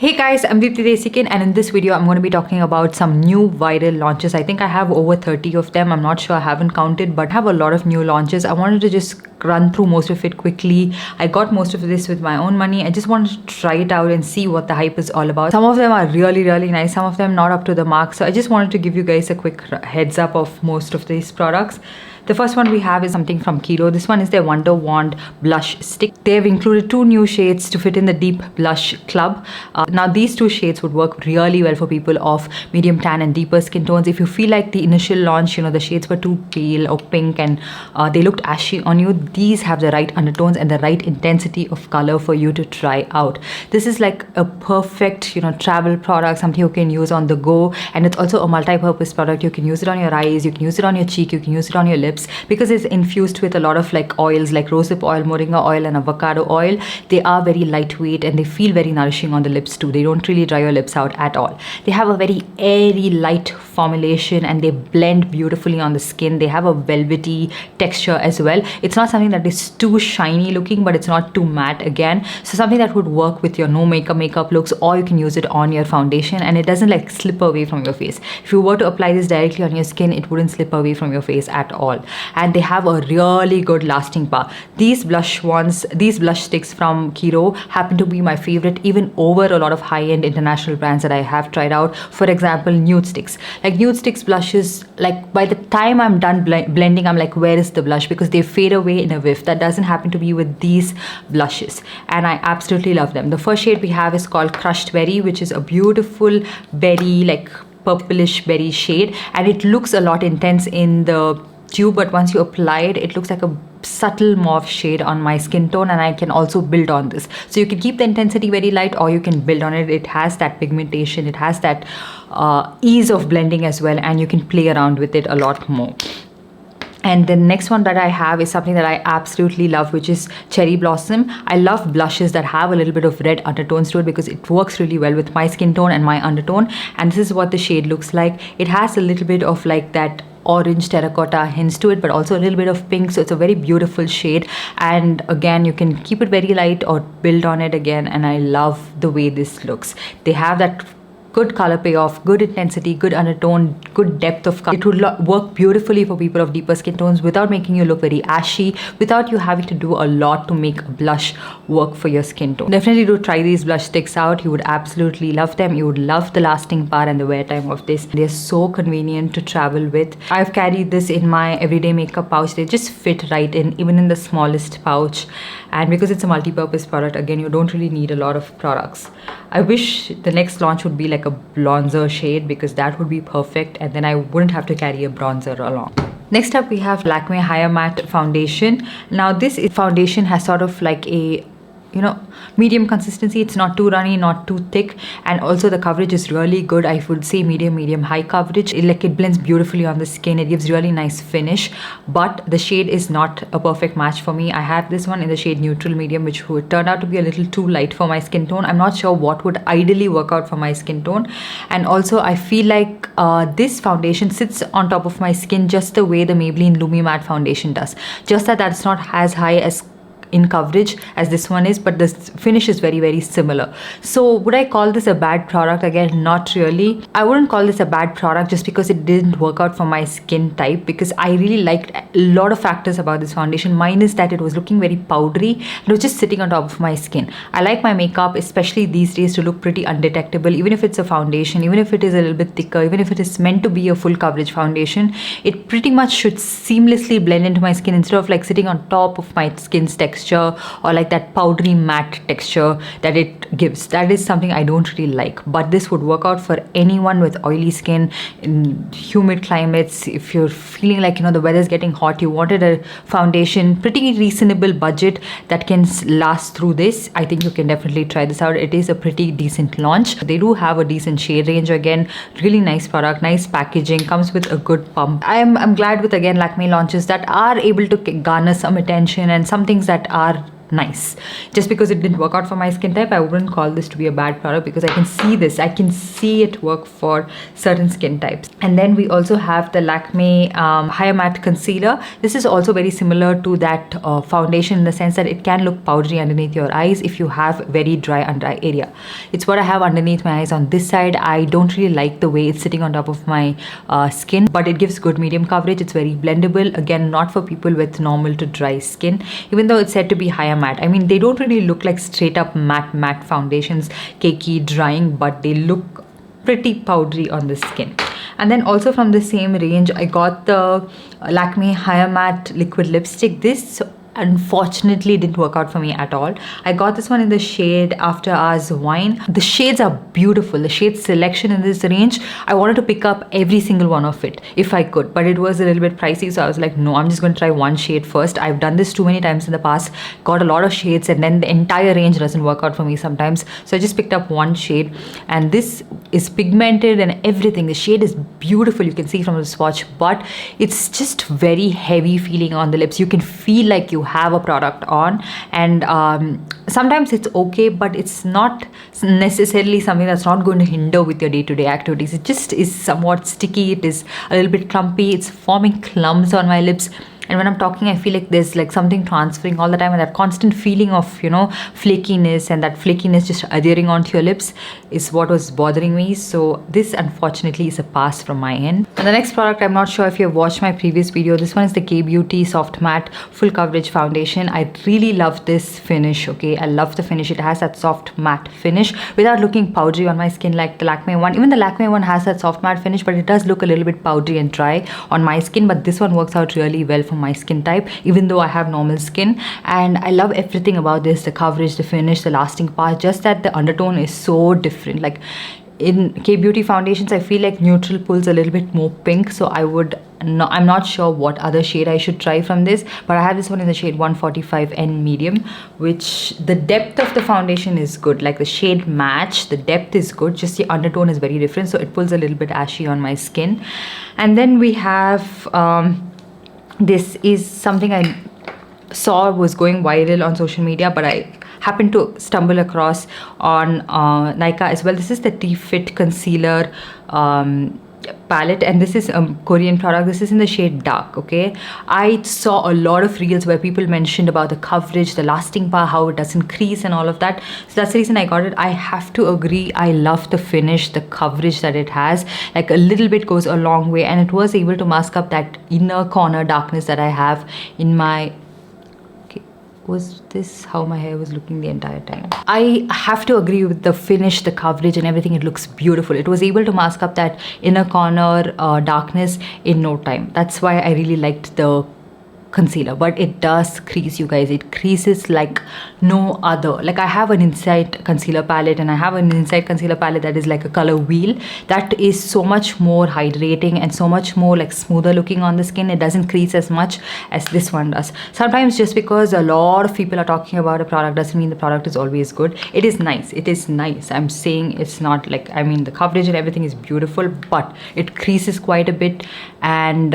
Hey guys, I'm Desikan, and in this video I'm going to be talking about some new viral launches. I think I have over 30 of them. I'm not sure, I haven't counted, but I have a lot of new launches. I wanted to just run through most of it quickly. I got most of this with my own money. I just wanted to try it out and see what the hype is all about. Some of them are really nice, some of them not up to the mark. So I just wanted to give you guys a quick heads up of most of these products. The first one we have is something from KIRO. This one is their Wonder Wand blush stick. They have included two new shades to fit in the deep blush club. Now these two shades would work really well for people of medium tan and deeper skin tones. If you feel like the initial launch, the shades were too pale or pink and they looked ashy on you, these have the right undertones and the right intensity of color for you to try out. This is like a perfect, travel product, something you can use on the go, and it's also a multi-purpose product. You can use it on your eyes, you can use it on your cheek, you can use it on your lips, because it's infused with a lot of like oils like rosehip oil, moringa oil and avocado oil. They are very lightweight and they feel very nourishing on the lips too. They don't really dry your lips out at all. They have a very airy light formulation and they blend beautifully on the skin. They have a velvety texture as well. It's not something that is too shiny looking, but it's not too matte again. So something that would work with your no makeup looks, or you can use it on your foundation and it doesn't like slip away from your face. If you were to apply this directly on your skin, it wouldn't slip away from your face at all. And they have a really good lasting power. These blush sticks from KIRO happen to be my favorite, even over a lot of high-end international brands that I have tried out. For example, nude sticks. Like nude sticks blushes, like by the time I'm done blending, I'm like, where is the blush? Because they fade away in a whiff. That doesn't happen to be with these blushes, and I absolutely love them. The first shade we have is called Crushed Berry, which is a beautiful berry, like purplish berry shade, and it looks a lot intense in the tube, but once you apply it, it looks like a subtle mauve shade on my skin tone, and I can also build on this. So you can keep the intensity very light or you can build on it. It has that pigmentation, it has that ease of blending as well, and you can play around with it a lot more. And the next one that I have is something that I absolutely love, which is Cherry Blossom. I love blushes that have a little bit of red undertones to it because it works really well with my skin tone and my undertone. And this is what the shade looks like. It has a little bit of like that orange terracotta hints to it, but also a little bit of pink, so it's a very beautiful shade. And again, you can keep it very light or build on it again, and I love the way this looks. They have that good color payoff, good intensity, good undertone, good depth of color. It would work beautifully for people of deeper skin tones without making you look very ashy, without you having to do a lot to make a blush work for your skin tone. Definitely do try these blush sticks out. You would absolutely love them. You would love the lasting power and the wear time of this. They're so convenient to travel with. I've carried this in my everyday makeup pouch. They just fit right in, even in the smallest pouch. And because it's a multi-purpose product, again, you don't really need a lot of products. I wish the next launch would be like a bronzer shade, because that would be perfect, and then I wouldn't have to carry a bronzer along. Next up we have Lakme Higher Matte Foundation. Now this foundation has sort of like a medium consistency. It's not too runny, not too thick, and also the coverage is really good. I would say medium high coverage. It blends beautifully on the skin. It gives really nice finish, but the shade is not a perfect match for me. I have this one in the shade Neutral Medium, which would turn out to be a little too light for my skin tone. I'm not sure what would ideally work out for my skin tone, and also I feel like this foundation sits on top of my skin just the way the Maybelline Lumi Matte foundation does, just that's not as high as in coverage as this one is, but the finish is very similar. So would I call this a bad product? Again, not really. I wouldn't call this a bad product just because it didn't work out for my skin type, because I really liked a lot of factors about this foundation. Mine is that it was looking very powdery and it was just sitting on top of my skin. I like my makeup, especially these days, to look pretty undetectable. Even if it's a foundation, even if it is a little bit thicker, even if it is meant to be a full coverage foundation, it pretty much should seamlessly blend into my skin instead of like sitting on top of my skin's texture, or like that powdery matte texture that it gives. That is something I don't really like, but this would work out for anyone with oily skin in humid climates. If you're feeling like the weather's getting hot, you wanted a foundation, pretty reasonable budget that can last through this, I think you can definitely try this out. It is a pretty decent launch. They do have a decent shade range. Again, really nice product, nice packaging, comes with a good pump. I'm glad with again Lakme launches that are able to garner some attention, and some things that are nice. Just because it didn't work out for my skin type, I wouldn't call this to be a bad product, because I can see this. I can see it work for certain skin types. And then we also have the Lakme High Matte Concealer. This is also very similar to that foundation in the sense that it can look powdery underneath your eyes if you have very dry under eye area. It's what I have underneath my eyes on this side. I don't really like the way it's sitting on top of my skin, but it gives good medium coverage. It's very blendable. Again, not for people with normal to dry skin, even though it's said to be higher matte. I mean, they don't really look like straight up matte foundations, cakey, drying, but they look pretty powdery on the skin. And then also from the same range, I got the Lakme Higher Matte Liquid Lipstick. This unfortunately didn't work out for me at all. I got this one in the shade After Hours Wine. The shades are beautiful. The shade selection in this range, I wanted to pick up every single one of it if I could, but it was a little bit pricey, so I was like, no, I'm just going to try one shade first. I've done this too many times in the past, got a lot of shades, and then the entire range doesn't work out for me sometimes, so I just picked up one shade. And this is pigmented and everything. The shade is beautiful, you can see from the swatch, but it's just very heavy feeling on the lips. You can feel like you have a product on, and sometimes it's okay, but it's not necessarily something that's not going to hinder with your day-to-day activities. It just is somewhat sticky. It is a little bit clumpy. It's forming clumps on my lips, and when I'm talking, I feel like there's like something transferring all the time, and that constant feeling of, you know, flakiness, and that flakiness just adhering onto your lips is what was bothering me. So this unfortunately is a pass from my end. And the next product, I'm not sure if you've watched my previous video, this one is the K-Beauty Soft Matte Full Coverage Foundation. I really love this finish, okay? I love the finish. It has that soft matte finish without looking powdery on my skin like the Lakme one. Even the Lakme one has that soft matte finish, but it does look a little bit powdery and dry on my skin, but this one works out really well for my skin type, even though I have normal skin. And I love everything about this, the coverage, the finish, the lasting power, just that the undertone is so different. Like in K-Beauty foundations, I feel like neutral pulls a little bit more pink, so I'm not sure what other shade I should try from this, but I have this one in the shade 145N medium, which the depth of the foundation is good. Like the shade match, the depth is good, just the undertone is very different, so it pulls a little bit ashy on my skin. And then we have this is something I saw was going viral on social media, but I happened to stumble across on Nykaa as well. This is the TFIT concealer palette, and this is a Korean product. This is in the shade dark, okay? I saw a lot of reels where people mentioned about the coverage, the lasting power, how it doesn't crease and all of that, so that's the reason I got it. I have to agree, I love the finish, the coverage that it has. Like a little bit goes a long way, and it was able to mask up that inner corner darkness that I have in my... Was this how my hair was looking the entire time? I have to agree with the finish, the coverage and everything. It looks beautiful. It was able to mask up that inner corner darkness in no time. That's why I really liked the concealer, but it does crease, you guys. It creases like no other. Like I have an inside concealer palette, and I have an inside concealer palette that is like a color wheel that is so much more hydrating and so much more like smoother looking on the skin. It doesn't crease as much as this one does. Sometimes just because a lot of people are talking about a product doesn't mean the product is always good. It is nice. It is nice. I'm saying it's not like, I mean, the coverage and everything is beautiful, but it creases quite a bit, and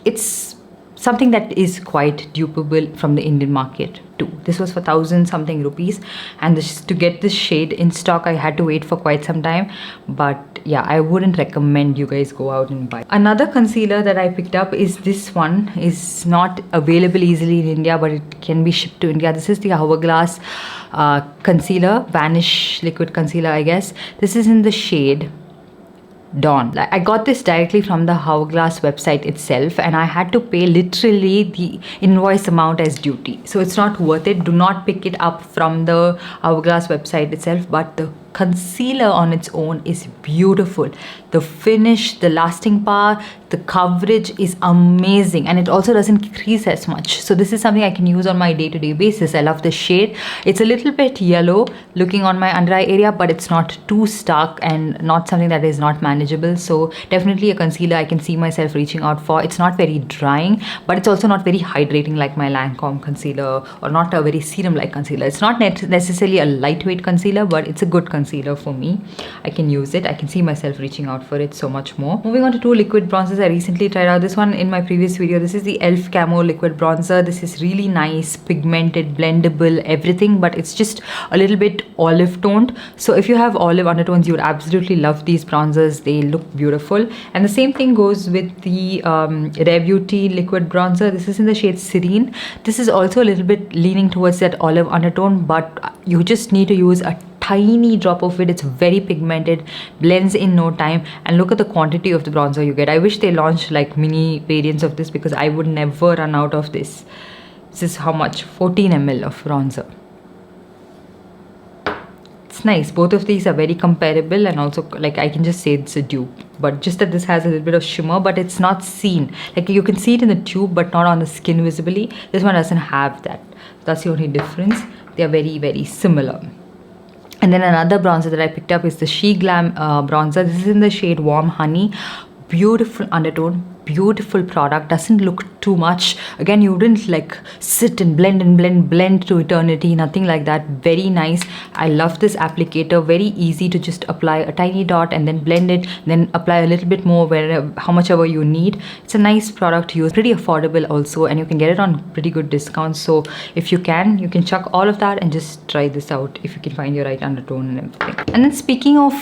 it's something that is quite dupeable from the Indian market too. This was for 1,000 something rupees, and to get this shade in stock, I had to wait for quite some time. But yeah, I wouldn't recommend you guys go out and buy. Another concealer that I picked up is this one. Is not available easily in India, but it can be shipped to India. This is the Hourglass concealer, Vanish liquid concealer, I guess. This is in the shade Dawn. I got this directly from the Hourglass website itself, and I had to pay literally the invoice amount as duty, so it's not worth it. Do not pick it up from the Hourglass website itself, but the concealer on its own is beautiful. The finish, the lasting power, the coverage is amazing, and it also doesn't crease as much. So this is something I can use on my day-to-day basis. I love the shade. It's a little bit yellow looking on my under eye area, but it's not too stark and not something that is not manageable. So definitely a concealer I can see myself reaching out for. It's not very drying, but it's also not very hydrating like my Lancome concealer, or not a very serum like concealer. It's not necessarily a lightweight concealer, but it's a good concealer. concealer for me. I can use it. I can see myself reaching out for it so much more. Moving on to 2 liquid bronzers I recently tried out. This one in my previous video. This is the e.l.f. Camo liquid bronzer. This is really nice, pigmented, blendable, everything, but it's just a little bit olive toned. So if you have olive undertones, you would absolutely love these bronzers. They look beautiful. And the same thing goes with the Rare Beauty liquid bronzer. This is in the shade Serene. This is also a little bit leaning towards that olive undertone, but you just need to use a tiny drop of it. It's very pigmented, blends in no time, and look at the quantity of the bronzer you get. I wish they launched like mini variants of this, because I would never run out of this. This is how much? 14 ml of bronzer. It's nice. Both of these are very comparable, and also like I can just say it's a dupe, but just that this has a little bit of shimmer, but it's not seen. Like you can see it in the tube but not on the skin visibly. This one doesn't have that. That's the only difference. They are very, very similar. And then another bronzer that I picked up is the She Glam bronzer. This is in the shade Warm Honey. Beautiful undertone, beautiful product, doesn't look too much. Again, you wouldn't like sit and blend to eternity, nothing like that. Very nice. I love this applicator. Very easy to just apply a tiny dot and then blend it, then apply a little bit more wherever, how much ever you need. It's a nice product to use, pretty affordable also, and you can get it on pretty good discounts. So if you can chuck all of that and just try this out if you can find your right undertone and everything. And then speaking of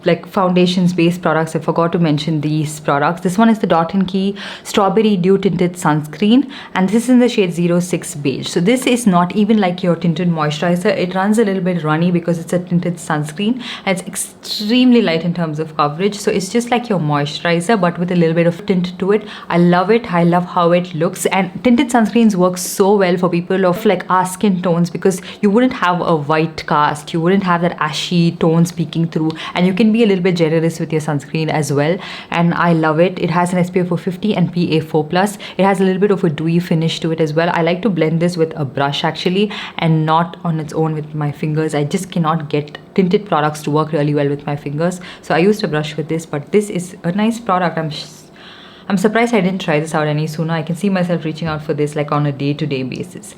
like foundations based products, I forgot to mention these products. This one is the Dot & Key Strawberry Dew Tinted Sunscreen, and this is in the shade 06 Beige. So this is not even like your tinted moisturizer. It runs a little bit runny because it's a tinted sunscreen, and it's extremely light in terms of coverage. So it's just like your moisturizer but with a little bit of tint to it. I love it. I love how it looks, and tinted sunscreens work so well for people of like our skin tones, because you wouldn't have a white cast, you wouldn't have that ashy tones peeking through, and you can be a little bit generous with your sunscreen as well. And I love it. It has an SPF of 50 and PA4+. It has a little bit of a dewy finish to it as well. I like to blend this with a brush actually, and not on its own with my fingers. I just cannot get tinted products to work really well with my fingers, so I used a brush with this. But this is a nice product. I'm surprised I didn't try this out any sooner. I can see myself reaching out for this like on a day-to-day basis.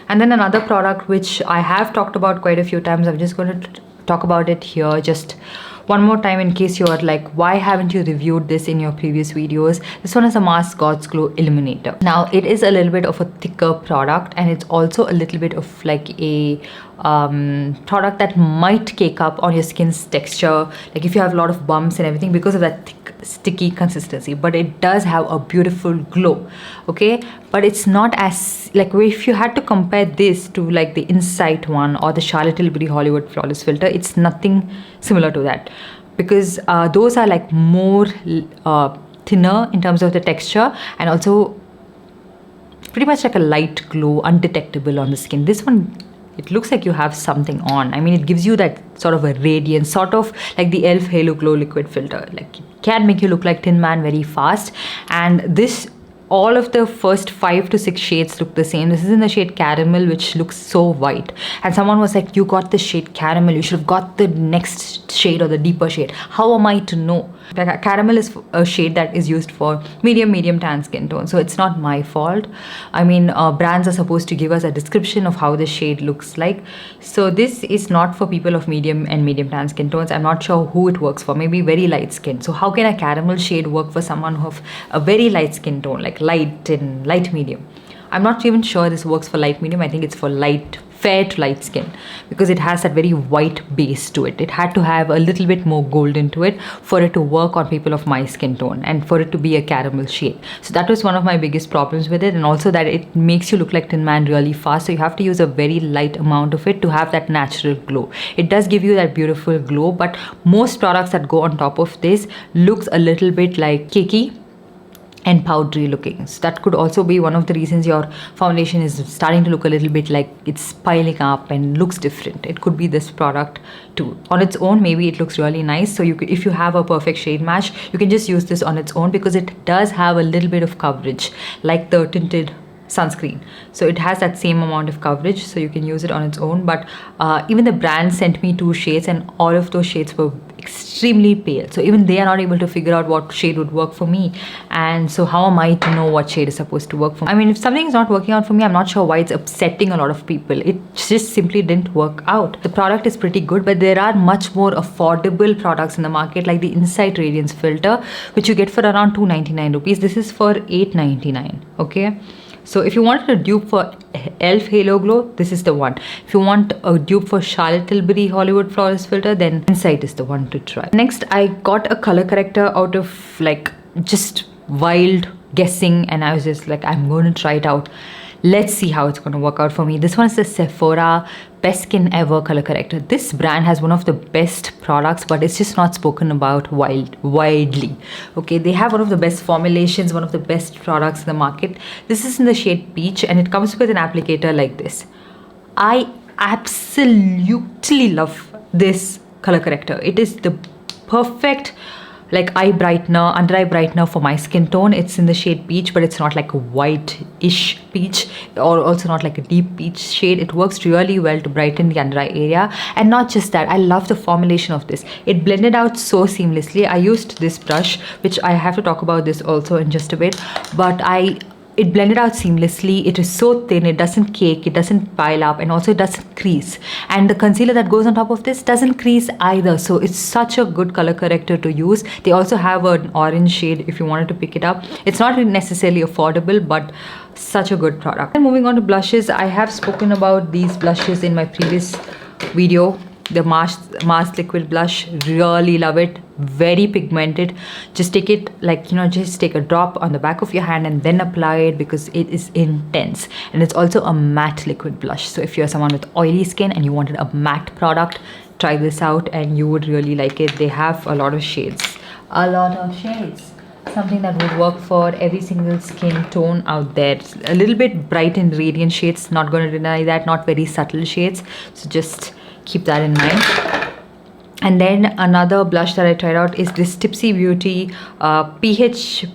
And then another product which I have talked about quite a few times, I'm just going to talk about it here just one more time in case you're like, why haven't you reviewed this in your previous videos? This one is a Mask God's Glow Illuminator. Now it is a little bit of a thicker product, and it's also a little bit of like a product that might cake up on your skin's texture, like if you have a lot of bumps and everything, because of that thick sticky consistency. But it does have a beautiful glow, okay? But it's not as like, if you had to compare this to like the Insight one or the Charlotte Tilbury Hollywood Flawless Filter, it's nothing similar to that, because those are like more thinner in terms of the texture, and also pretty much like a light glow, undetectable on the skin. This one, it looks like you have something on. I mean, it gives you that sort of a radiance, sort of like the e.l.f. Halo Glow Liquid Filter. Like, it can make you look like Tin Man very fast. And this, all of the first 5 to 6 shades look the same. This is in the shade Caramel, which looks so white. And someone was like, you got the shade Caramel, you should have got the next shade or the deeper shade. How am I to know? Caramel is a shade that is used for medium tan skin tone, so it's not my fault. I mean, brands are supposed to give us a description of how the shade looks like. So this is not for people of medium and medium tan skin tones. I'm not sure who it works for. Maybe very light skin. So how can a caramel shade work for someone who have a very light skin tone, like light and light medium? I'm not even sure this works for light medium. I think it's for fair to light skin, because it has that very white base to it. It had to have a little bit more golden to it for it to work on people of my skin tone, and for it to be a caramel shade. So that was one of my biggest problems with it, and also that it makes you look like Tin Man really fast. So you have to use a very light amount of it to have that natural glow. It does give you that beautiful glow, but most products that go on top of this looks a little bit like cakey and powdery looking. So that could also be one of the reasons your foundation is starting to look a little bit like it's piling up and looks different. It could be this product too. On its own, maybe it looks really nice. So you could, if you have a perfect shade match, you can just use this on its own, because it does have a little bit of coverage like the tinted sunscreen. So it has that same amount of coverage, so you can use it on its own. But even the brand sent me 2 shades, and all of those shades were extremely pale. So even they are not able to figure out what shade would work for me. And so how am I to know what shade is supposed to work for me? I mean, if something is not working out for me, I'm not sure why it's upsetting a lot of people. It just simply didn't work out. The product is pretty good, but there are much more affordable products in the market, like the Insight Radiance Filter, which you get for around 299 rupees. This is for 899. Okay, so if you wanted a dupe for e.l.f. Halo Glow, this is the one. If you want a dupe for Charlotte Tilbury Hollywood Flawless Filter, then Insight is the one to try. Next, I got a color corrector out of like just wild guessing, and I was just like, I'm going to try it out. Let's see how it's going to work out for me. This one is the Sephora Best Skin Ever color corrector. This brand has one of the best products, but it's just not spoken about widely. Okay, they have one of the best formulations, one of the best products in the market. This is in the shade Peach, and it comes with an applicator like this. I absolutely love this color corrector. It is the perfect like eye brightener, under eye brightener for my skin tone. It's in the shade Peach, but it's not like a white-ish peach, or also not like a deep peach shade. It works really well to brighten the under eye area. And not just that, I love the formulation of this. It blended out so seamlessly. I used this brush, which I have to talk about this also in just a bit, but it blended out seamlessly. It is so thin, it doesn't cake, it doesn't pile up, and also it doesn't crease. And the concealer that goes on top of this doesn't crease either. So it's such a good color corrector to use. They also have an orange shade if you wanted to pick it up. It's not necessarily affordable, but such a good product. And moving on to blushes, I have spoken about these blushes in my previous video. The Mars liquid blush, really love it. Very pigmented. Just take it like, you know, just take a drop on the back of your hand and then apply it, because it is intense. And it's also a matte liquid blush. So if you're someone with oily skin and you wanted a matte product, try this out and you would really like it. They have a lot of shades. Something that would work for every single skin tone out there. It's a little bit bright and radiant shades, not going to deny that. Not very subtle shades. So just keep that in mind. And then another blush that I tried out is this Tipsy Beauty pH.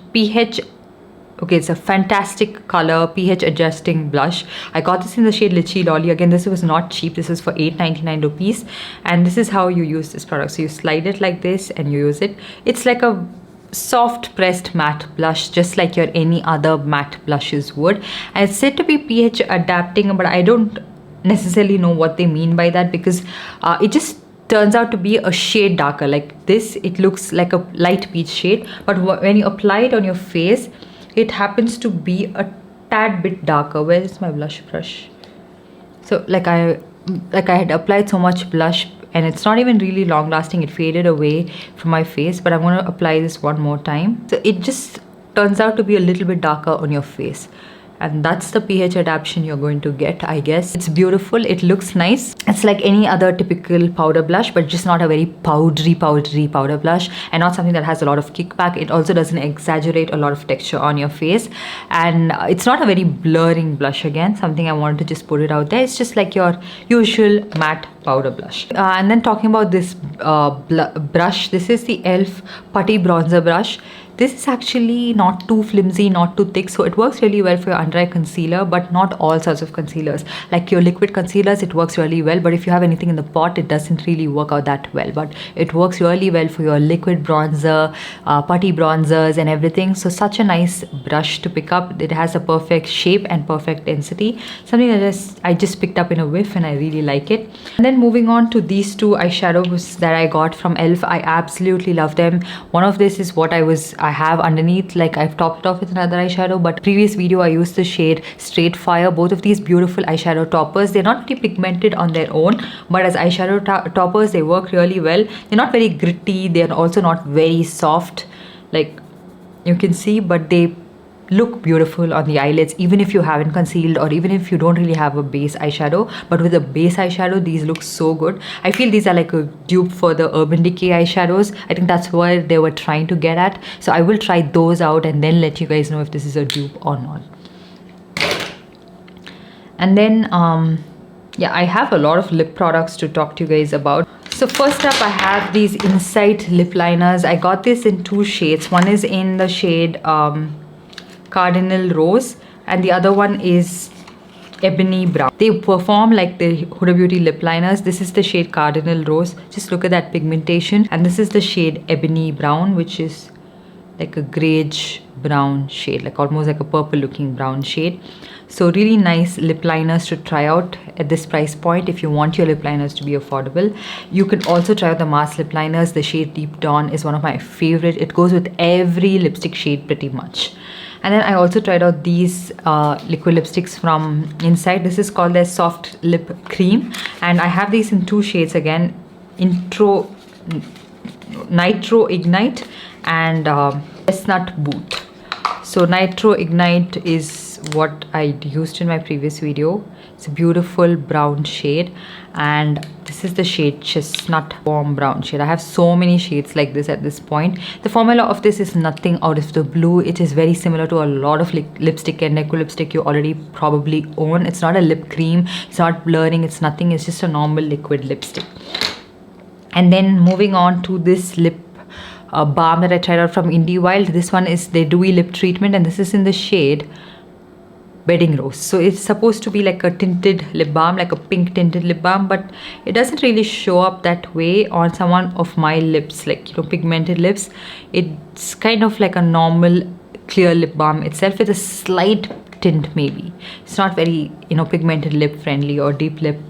Okay, it's a fantastic color, pH adjusting blush. I got this in the shade Lychee Lolly. Again, this was not cheap. This was for 899 rupees. And this is how you use this product. So you slide it like this and you use it. It's like a soft pressed matte blush, just like your any other matte blushes would. And it's said to be pH adapting, but I don't necessarily know what they mean by that, because it just turns out to be a shade darker. Like this, it looks like a light peach shade, but when you apply it on your face, it happens to be a tad bit darker. Where is my blush brush? So like I had applied so much blush, and it's not even really long lasting. It faded away from my face, but I'm going to apply this one more time. So it just turns out to be a little bit darker on your face. And that's the pH adaptation you're going to get, I guess. It's beautiful. It looks nice. It's like any other typical powder blush, but just not a very powdery powder blush, and not something that has a lot of kickback. It also doesn't exaggerate a lot of texture on your face. And it's not a very blurring blush. Again, something I wanted to just put it out there. It's just like your usual matte powder blush. And then talking about this brush, this is the e.l.f. Putty Bronzer Brush. This is actually not too flimsy, not too thick, so it works really well for your under eye concealer, but not all sorts of concealers. Like your liquid concealers, it works really well, but if you have anything in the pot, it doesn't really work out that well. But it works really well for your liquid bronzer, putty bronzers and everything. So such a nice brush to pick up. It has a perfect shape and perfect density. Something that I just picked up in a whiff, and I really like it. And then moving on to these two eyeshadows that I got from e.l.f. I absolutely love them. One of this is what I have underneath, like I've topped it off with another eyeshadow, but previous video I used the shade Straight Fire. Both of these beautiful eyeshadow toppers. They're not really pigmented on their own, but as eyeshadow toppers they work really well. They're not very gritty, they're also not very soft, like you can see, but they look beautiful on the eyelids, even if you haven't concealed, or even if you don't really have a base eyeshadow. But with a base eyeshadow, these look so good. I feel these are like a dupe for the Urban Decay eyeshadows. I think that's what they were trying to get at. So I will try those out and then let you guys know if this is a dupe or not. And then yeah, I have a lot of lip products to talk to you guys about. So first up, I have these Insight lip liners. I got this in two shades. One is in the shade Cardinal Rose, and the other one is Ebony Brown. They perform like the Huda Beauty lip liners. This is the shade Cardinal Rose. Just look at that pigmentation. And this is the shade Ebony Brown, which is like a grayish brown shade, like almost like a purple looking brown shade. So really nice lip liners to try out at this price point if you want your lip liners to be affordable. You can also try out the mask lip liners. The shade Deep Dawn is one of my favorite. It goes with every lipstick shade pretty much. And then I also tried out these liquid lipsticks from Inside. This is called their Soft Lip Cream, and I have these in 2 shades again, Nitro Ignite and Chestnut Boot. So Nitro Ignite is what I used in my previous video. It's a beautiful brown shade, and this is the shade Chestnut Warm Brown shade. I have so many shades like this at this point. The formula of this is nothing out of the blue. It is very similar to a lot of lipstick and liquid lipstick you already probably own. It's not a lip cream, it's not blurring, it's nothing. It's just a normal liquid lipstick. And then moving on to this lip balm that I tried out from Indie Wild. This one is the Dewy Lip Treatment, and this is in the shade Wedding Rose. So it's supposed to be like a tinted lip balm, like a pink tinted lip balm, but it doesn't really show up that way on someone of my lips, like, you know, pigmented lips. It's kind of like a normal clear lip balm itself with a slight tint maybe. It's not very, you know, pigmented lip friendly or deep lip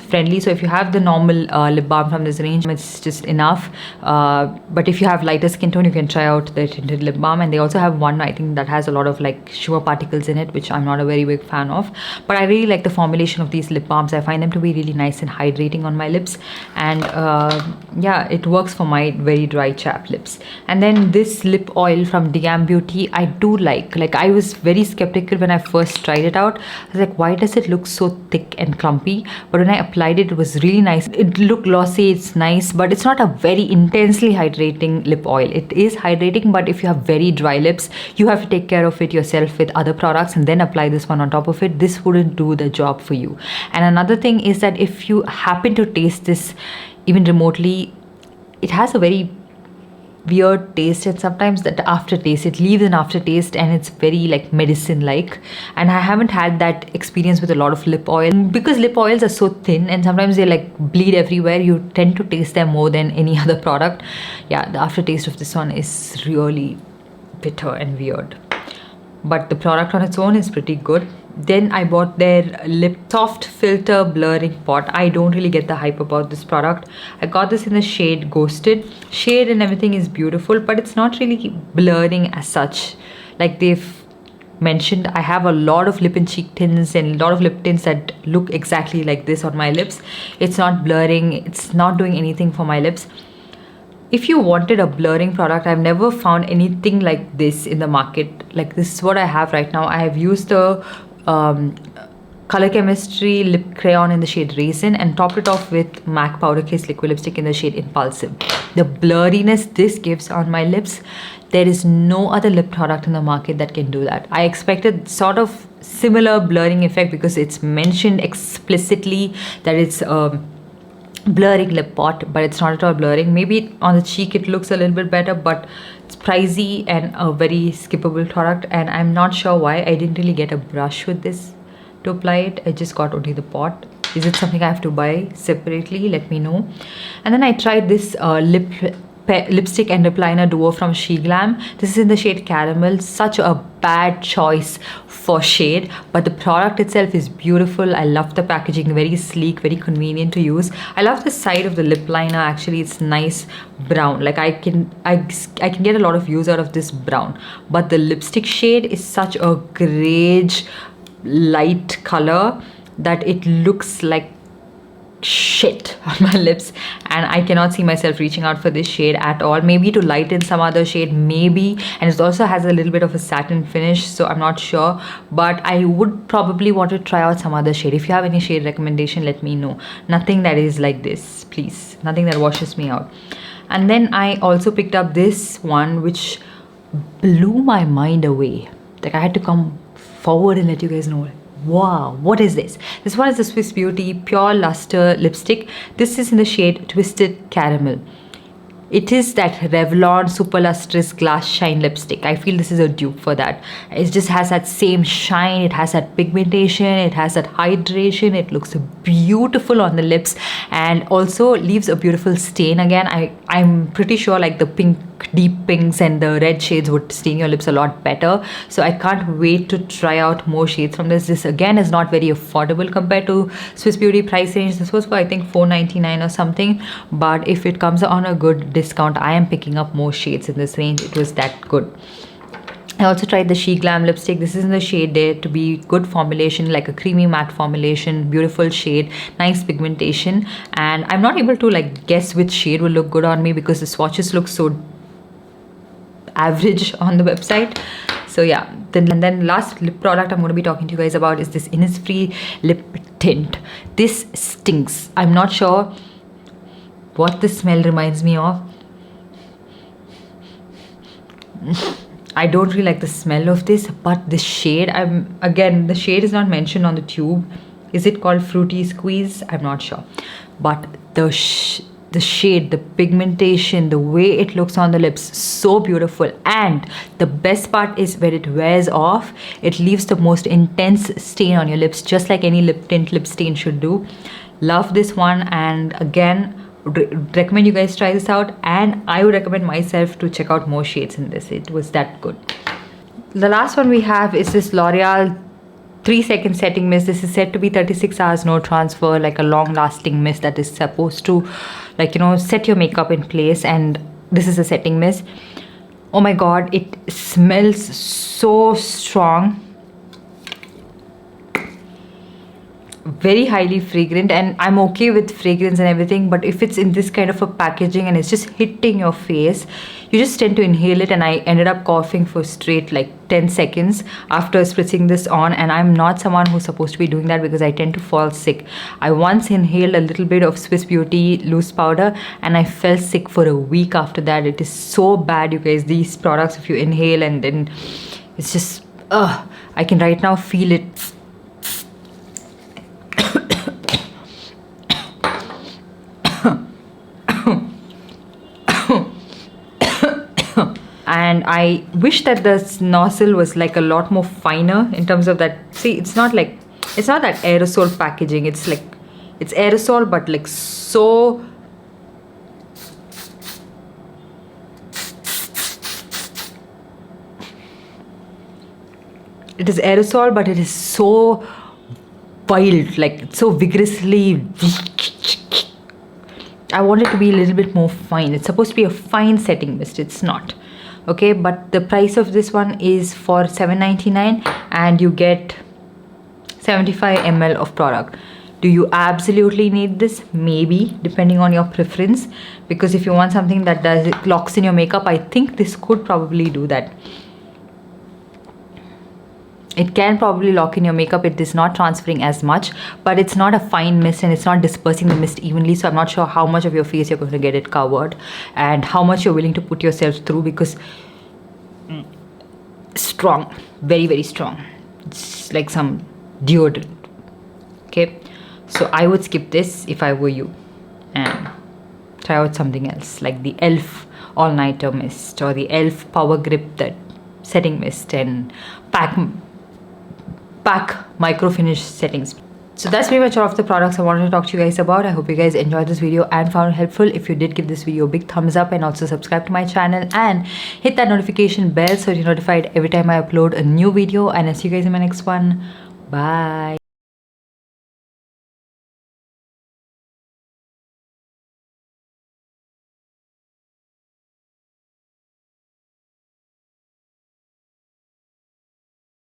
friendly. So if you have the normal lip balm from this range, it's just enough. But if you have lighter skin tone, you can try out the tinted lip balm. And they also have one, I think, that has a lot of like sugar particles in it, which I'm not a very big fan of. But I really like the formulation of these lip balms. I find them to be really nice and hydrating on my lips. And yeah, it works for my very dry chapped lips. And then this lip oil from DIAM Beauty, I do like. Like, I was very skeptical when I first tried it out. I was like, why does it look so thick and clumpy? But when I applied it, it was really nice. It looked glossy, it's nice, but it's not a very intensely hydrating lip oil. It is hydrating, but if you have very dry lips, you have to take care of it yourself with other products and then apply this one on top of it. This wouldn't do the job for you. And another thing is that if you happen to taste this even remotely, it has a very weird taste, and sometimes that aftertaste, it leaves an aftertaste and it's very like medicine like, and I haven't had that experience with a lot of lip oil because lip oils are so thin and sometimes they like bleed everywhere. You tend to taste them more than any other product. Yeah, the aftertaste of this one is really bitter and weird, but the product on its own is pretty good. Then I bought their lip soft filter blurring pot. I don't really get the hype about this product. I got this in the shade Ghosted. Shade and everything is beautiful, but it's not really blurring as such. Like they've mentioned, I have a lot of lip and cheek tints and a lot of lip tints that look exactly like this on my lips. It's not blurring, it's not doing anything for my lips. If you wanted a blurring product, I've never found anything like this in the market. Like, this is what I have right now. I have used the Color Chemistry lip crayon in the shade Raisin and topped it off with MAC Powder Case liquid lipstick in the shade Impulsive. The blurriness this gives on my lips, there is no other lip product in the market that can do that. I expected sort of similar blurring effect because it's mentioned explicitly that it's blurring lip pot, but it's not at all blurring. Maybe on the cheek it looks a little bit better, but it's pricey and a very skippable product, and I'm not sure why I didn't really get a brush with this to apply it. I just got only the pot. Is it something I have to buy separately? Let me know. And then I tried this lipstick and lip liner duo from She Glam. This is in the shade Caramel. Such a bad choice for shade, but the product itself is beautiful. I love the packaging, very sleek, very convenient to use. I love the side of the lip liner. Actually, it's nice brown. Like, I can get a lot of use out of this brown, but the lipstick shade is such a greige light color that it looks like shit on my lips, and I cannot see myself reaching out for this shade at all. Maybe to lighten some other shade, maybe, and it also has a little bit of a satin finish, so I'm not sure, but I would probably want to try out some other shade. If you have any shade recommendation, let me know. Nothing that is like this, please. Nothing that washes me out. And then I also picked up this one, which blew my mind away. Like, I had to come forward and let you guys know. Wow, what is this? This one is the Swiss Beauty Pure Lustre lipstick. This is in the shade Twisted Caramel. It is that Revlon Super Lustrous Glass Shine lipstick. I feel this is a dupe for that. It just has that same shine. It has that pigmentation. It has that hydration. It looks beautiful on the lips and also leaves a beautiful stain. Again, I'm pretty sure like the pink deep pinks and the red shades would stain your lips a lot better. So I can't wait to try out more shades from this. This again is not very affordable compared to Swiss Beauty price range. This was for I think $4.99 or something, but if it comes on a good discount, I am picking up more shades in this range. It was that good. I also tried the She Glam lipstick. This is in the shade Dare to Be. Good formulation, like a creamy matte formulation, beautiful shade, nice pigmentation, and I'm not able to like guess which shade will look good on me because the swatches look so average on the website. So yeah, and then last lip product I'm going to be talking to you guys about is this Innisfree lip tint. This stinks. I'm not sure what the smell reminds me of. I don't really like the smell of this, but the shade, again, the shade is not mentioned on the tube. Is it called Fruity Squeeze? I'm not sure. But the shade, the pigmentation, the way it looks on the lips, so beautiful. And the best part is when it wears off, it leaves the most intense stain on your lips, just like any lip tint lip stain should do. Love this one, and again, recommend you guys try this out, and I would recommend myself to check out more shades in this. It was that good. The last one we have is this L'Oreal 3-second setting mist. This is said to be 36 hours no transfer, like a long lasting mist that is supposed to, like, you know, set your makeup in place. And this is a setting mist. Oh my god, it smells so strong, very highly fragrant, and I'm okay with fragrance and everything, but if it's in this kind of a packaging and it's just hitting your face, you just tend to inhale it. And I ended up coughing for straight like 10 seconds after spritzing this on, and I'm not someone who's supposed to be doing that because I tend to fall sick. I once inhaled a little bit of Swiss Beauty loose powder and I fell sick for a week after that. It is so bad, you guys, these products. If you inhale and then it's just I can right now feel it. And I wish that the nozzle was like a lot more finer in terms of that. See, it's not that aerosol packaging. It's like, it's aerosol, but like so. It is aerosol, but it is so wild, like so vigorously. I want it to be a little bit more fine. It's supposed to be a fine setting mist. It's not. Okay, but the price of this one is for $7.99 and you get 75 ml of product. Do you absolutely need this? Maybe, depending on your preference, because if you want something that locks in your makeup, I think this could probably do that. It can probably lock in your makeup. It is not transferring as much, but it's not a fine mist and it's not dispersing the mist evenly. So I'm not sure how much of your face you're going to get it covered and how much you're willing to put yourself through, because strong, very, very strong. It's like some deodorant. Okay, so I would skip this if I were you and try out something else like the e.l.f. all-nighter mist or the e.l.f. power grip, that setting mist, and pack micro finish settings. So that's pretty much all of the products I wanted to talk to you guys about. I hope you guys enjoyed this video and found it helpful. If you did, give this video a big thumbs up and also subscribe to my channel and hit that notification bell so you're notified every time I upload a new video. And I'll see you guys in my next one. Bye.